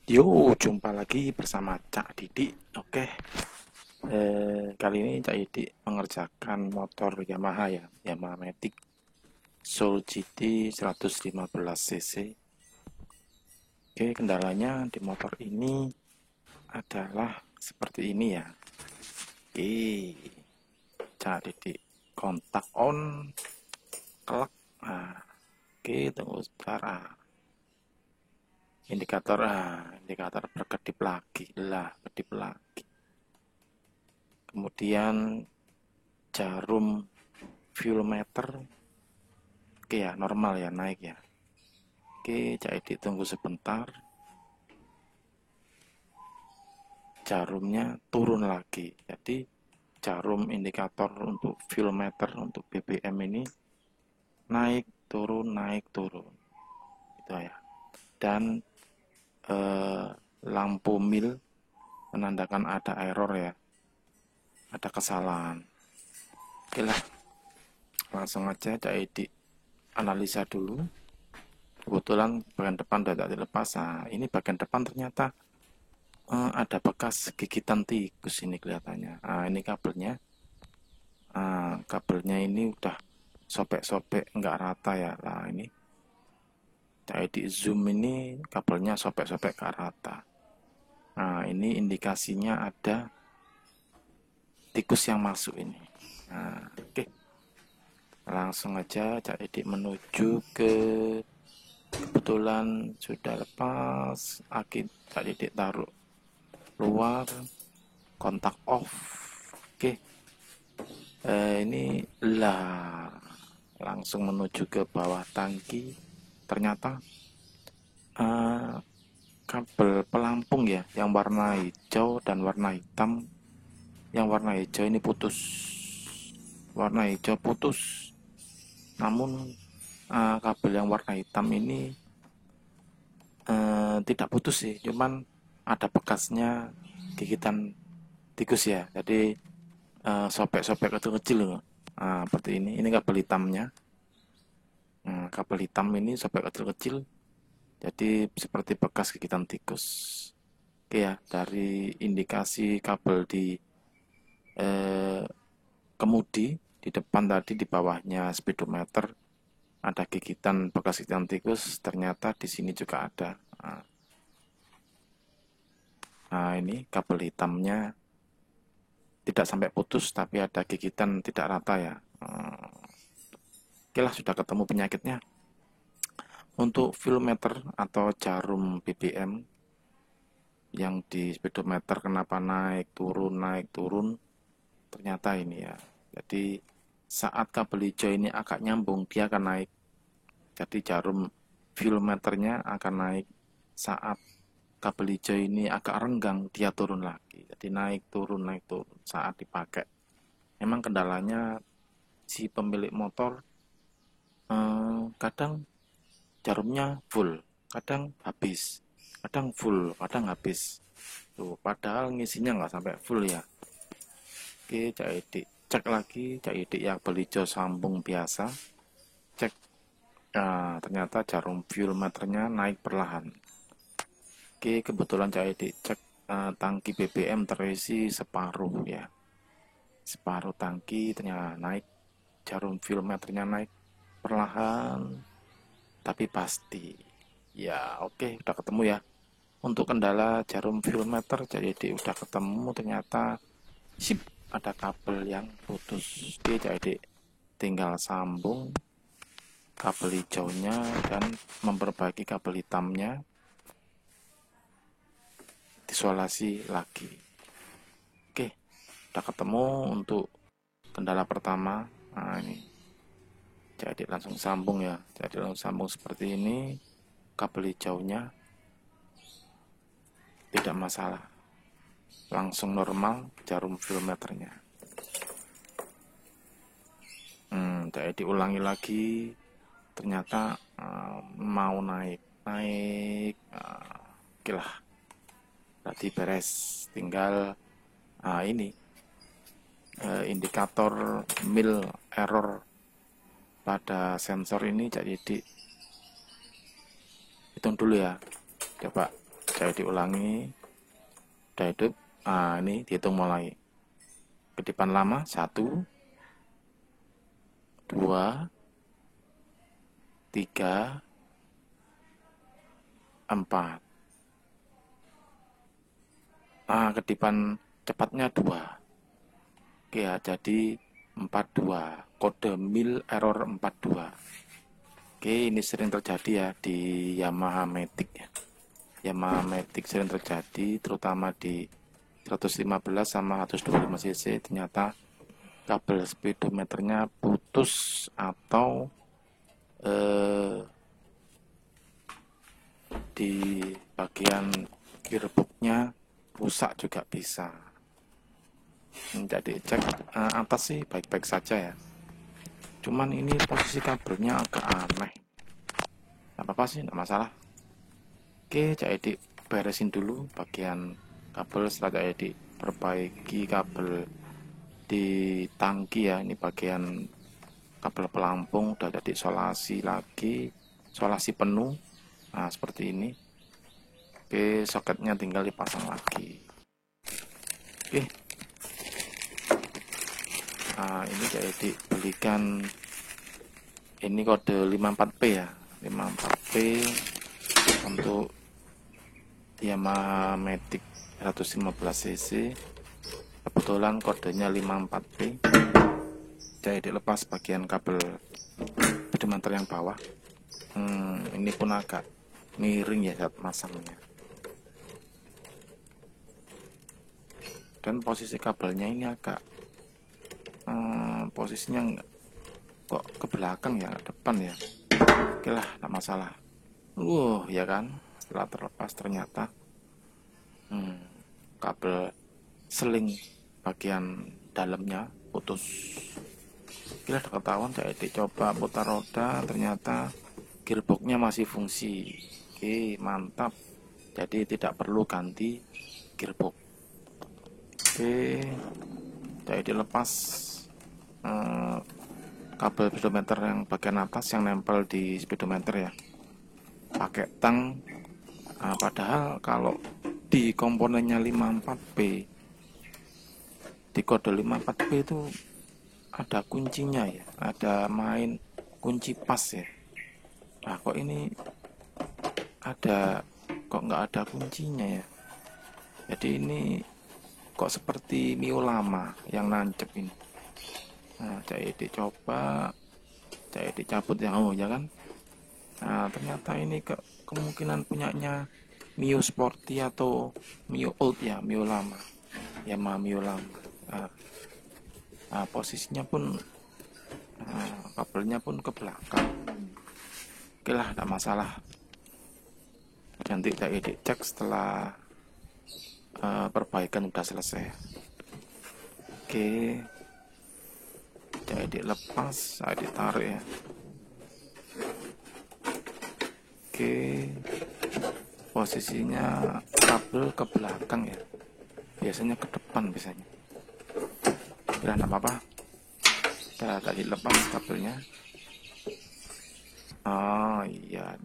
Yo, jumpa lagi bersama Cak Didik. Oke, kali ini Cak Didik mengerjakan motor Yamaha ya, Yamaha Matic Soul GT 115 cc. Oke, kendalanya di motor ini adalah seperti ini ya. Oke, Cak Didik kontak on, kelak. Nah, oke, tunggu sebentar. Indikator berkedip lagi lah, kedip lagi. Kemudian jarum fuel meter, oke ya, normal ya, naik ya. Oke, jadi tunggu sebentar, jarumnya turun lagi. Jadi jarum indikator untuk fuel meter untuk BBM ini naik turun itu ya. Dan eh, lampu mil menandakan ada error ya, ada kesalahan. Oke lah, langsung aja jadi analisa dulu. Kebetulan bagian depan tidak dilepas. Nah, ini bagian depan ternyata ada bekas gigitan tikus ini kelihatannya. Nah, ini kabelnya. Kabelnya ini udah sobek-sobek, nggak rata ya. Nah, ini saya di zoom ini kabelnya sobek-sobek ke rata. Nah, ini indikasinya ada tikus yang masuk ini. Nah, oke. Langsung aja jadi menuju ke, kebetulan sudah lepas. Tadi taruh luar, kontak off. Oke, ini lah langsung menuju ke bawah tangki. Ternyata eh, kabel pelampung ya, yang warna hijau dan warna hitam. Yang warna hijau ini putus, warna hijau putus. Namun kabel yang warna hitam ini tidak putus sih, cuman ada bekasnya gigitan tikus ya. Jadi sobek-sobek kecil-kecil loh. Nah, seperti ini kabel hitamnya. Kabel hitam ini sobek kecil-kecil, jadi seperti bekas gigitan tikus. Oke ya, dari indikasi kabel di eh, kemudi di depan tadi, di bawahnya speedometer ada gigitan, bekas gigitan tikus. Ternyata di sini juga ada. Nah, ini kabel hitamnya tidak sampai putus, tapi ada gigitan tidak rata ya. Oke lah, sudah ketemu penyakitnya. Untuk filmeter atau jarum BBM yang di speedometer kenapa naik turun, ternyata ini ya. Jadi saat kabel hijau ini agak nyambung, dia akan naik. Jadi jarum filmeternya akan naik. Saat kabel hijau ini agak renggang, dia turun lagi. Jadi naik turun saat dipakai. Memang kendalanya si pemilik motor kadang jarumnya full, kadang habis, kadang full, kadang habis. Tuh, padahal ngisinya nggak sampai full ya. Oke, cek lagi, yang beli hijau sambung biasa. Cek, ternyata jarum fuel meternya naik perlahan. Oke, kebetulan cek tangki BBM terisi separuh ya. Separuh tangki ternyata naik, jarum fuel meternya naik perlahan tapi pasti. Ya, oke, udah ketemu ya. Untuk kendala jarum fuel meter jadi udah ketemu, ternyata sip, ada kabel yang putus. Oke, jadi tinggal sambung kabel hijaunya dan memperbaiki kabel hitamnya, isolasi lagi. Oke, udah ketemu untuk kendala pertama. Nah, ini jadi langsung sambung ya, jadi langsung sambung seperti ini. Kabel hijaunya tidak masalah, langsung normal jarum filmeternya. Jadi diulangi lagi, ternyata mau naik oke lah, berarti beres. Tinggal ini indikator mil error pada sensor ini, jadi dihitung dulu ya. Coba Saya diulangi, udah hidup. Nah, ini dihitung mulai. Kedipan lama, 1, 2, 3, 4. Nah, kedipan cepatnya 2. Oke ya, jadi 42. Kode mil error 42. Oke, ini sering terjadi ya di Yamaha Matic ya. Yamaha Matic sering terjadi, terutama di 115 sama 125 cc. Ternyata kabel speedometernya putus atau di bagian gearboxnya rusak juga bisa. Jadi cek atas sih baik-baik saja ya. Cuman ini posisi kabelnya agak aneh. Gak apa-apa sih, gak masalah. Oke, Cak Edi beresin dulu bagian kabel. Setelah Cak Edi perbaiki kabel di tangki ya. Ini bagian kabel pelampung udah jadi isolasi lagi, isolasi penuh. Nah, seperti ini. Oke, soketnya tinggal dipasang lagi. Oke. Nah, ini Cak Edi belikan ini kode 54P ya. 54P untuk Yamaha Matic 115 cc. Kebetulan kodenya 54P. Jadi lepas bagian kabel speedometer yang bawah. Ini pun agak miring ya saat masangnya. Dan posisi kabelnya ini agak posisinya kok ke belakang ya, ke depan ya. Oke lah, tak masalah. Ya kan, setelah terlepas ternyata kabel seling bagian dalamnya putus. Oke lah, ketahuan. Saya coba putar roda, ternyata gearboxnya masih fungsi. Oke, mantap. Jadi tidak perlu ganti gearbox. Oke, jadi dilepas kabel speedometer yang bagian atas yang nempel di speedometer ya, pakai tang. Padahal kalau di komponennya 54P, di kode 54P itu ada kuncinya ya, ada main kunci pas ya. Nah, kok ini kok nggak ada kuncinya ya. Jadi ini kok seperti Mio lama yang nancep ini. Nah, saya dicoba, saya dicabut ya, ya kan. Nah, ternyata ini kemungkinan punyanya Mio Sporty atau Mio Old ya, Mio lama. Yamaha Mio lama. Nah, posisinya pun kabelnya pun ke belakang. Oke lah, tidak masalah. Nanti saya cek setelah perbaikan udah selesai. Oke, jadi lepas, saya ditarik ya. Oke, posisinya kabel ke belakang ya, biasanya ke depan biasanya. Udah, nggak apa-apa. Udah tadi lepas kabelnya. Oh iya,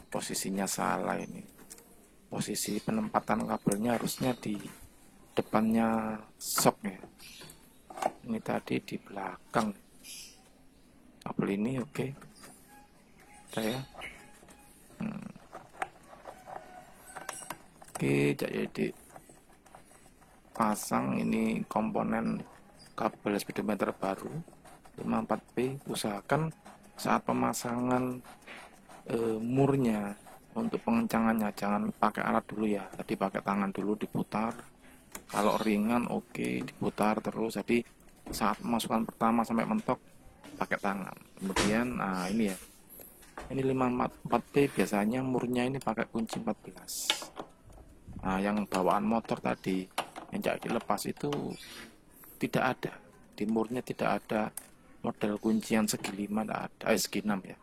posisinya salah ini. Posisi penempatan kabelnya harusnya di depannya sok ya. Ini tadi di belakang. Kabel ini oke. Saya oke, jadi pasang ini komponen kabel speedometer baru 54P. Usahakan saat pemasangan murnya untuk pengencangannya jangan pakai alat dulu ya, tadi pakai tangan dulu diputar. Kalau ringan oke, diputar terus. Jadi saat pemasukan pertama sampai mentok pakai tangan. Kemudian ini ya, ini 54P biasanya murnya ini pakai kunci 14. Nah, yang bawaan motor tadi yang jadi dilepas itu tidak ada, di murnya tidak ada model kuncian segi 5, tidak ada, segi 6 ya,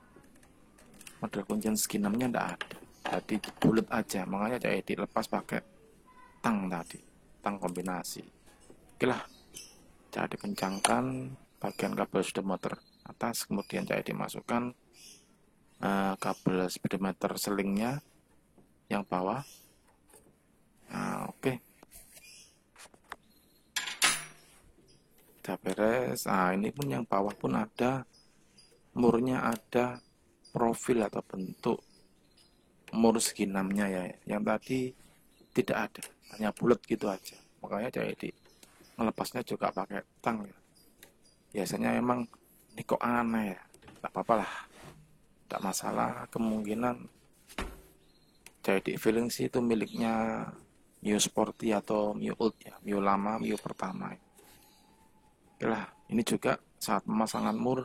model kuncian segi 6 nya tidak ada, jadi bulat aja. Makanya jadi dilepas pakai tang tadi, tang kombinasi. Oke lah, jadi dikencangkan bagian kabel speedometer atas, kemudian jadi dimasukkan kabel speedometer selingnya yang bawah. Udah beres. Nah, ini pun yang bawah pun ada, murnya ada, profil atau bentuk mur segi 6-nya ya. Yang tadi tidak ada, hanya bulat gitu aja. Makanya jadi melepasnya juga pakai tang ya. Biasanya emang ini kok aneh ya. Tak apa-apa lah, tak masalah. Kemungkinan jadi feeling sih itu miliknya Mio Sporty atau Mio Old ya, Mio lama, Mio pertama. Oke lah, ini juga saat pemasangan mur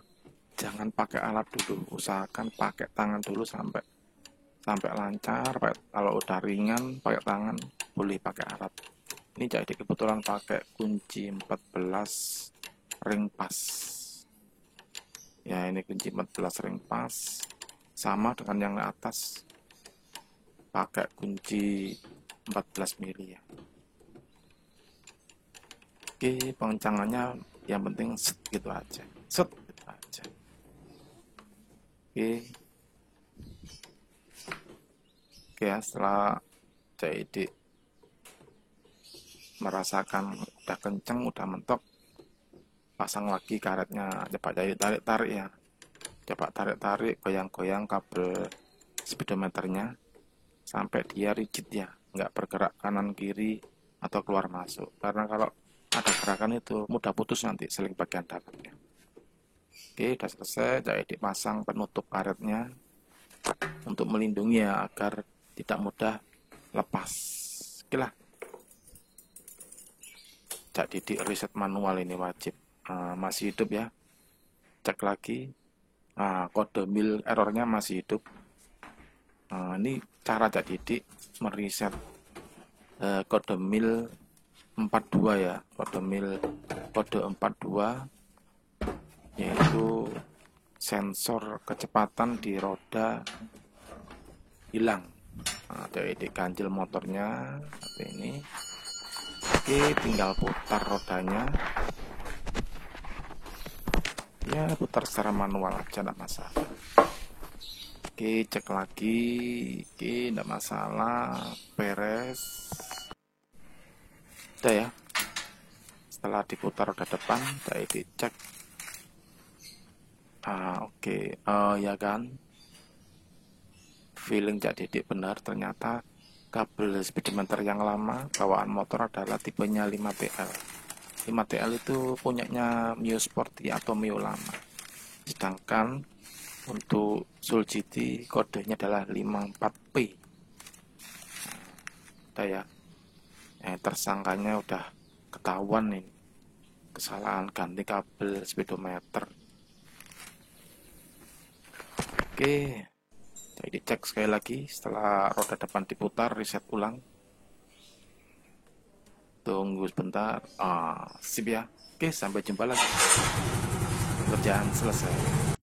jangan pakai alat dulu, usahakan pakai tangan dulu sampai sampai lancar. Kalau udah ringan pakai tangan, boleh pakai alat. Ini jadi kebetulan pakai kunci 14 ring pas. Ya, ini kunci 14 ring pas. Sama dengan yang atas, pakai kunci 14 mili ya. Oke, pengencangannya yang penting set gitu aja. Set gitu aja. Oke. Oke ya, setelah jadi merasakan udah kenceng, udah mentok, pasang lagi karetnya. Coba jadi tarik-tarik ya. Coba tarik-tarik, goyang-goyang kabel speedometernya sampai dia rigid ya, nggak bergerak kanan kiri atau keluar masuk. Karena kalau ada gerakan itu mudah putus nanti seling bagian dalamnya. Oke, udah selesai. Jadi dipasang penutup karetnya untuk melindungi ya, agar tidak mudah lepas. Oke lah. Jadi di reset manual ini wajib. Masih hidup ya. Cek lagi. Kode mil errornya masih hidup. Ini cara Cak Didik mereset kode mil 42 ya. Kode 42 yaitu sensor kecepatan di roda hilang. Jadi ganjil motornya seperti ini. Oke, tinggal putar rodanya. Ya, putar secara manual aja, tidak masalah. Oke, cek lagi. Oke, tidak masalah. Beres. Udah ya. Setelah diputar roda depan, saya dicek. Oke. Ya kan. Feeling Cak Didik benar, ternyata kabel speedometer yang lama bawaan motor adalah tipenya 5TL. 5TL itu punyanya Mio Sporty atau Mio lama. Sedangkan untuk Soul GT kodenya adalah 54P. Udah ya. Tersangkanya udah ketahuan nih. Kesalahan ganti kabel speedometer. Oke. Jadi cek sekali lagi setelah roda depan diputar, reset ulang. Tunggu sebentar. Sip ya. Oke, sampai jumpa lagi. Kerjaan selesai.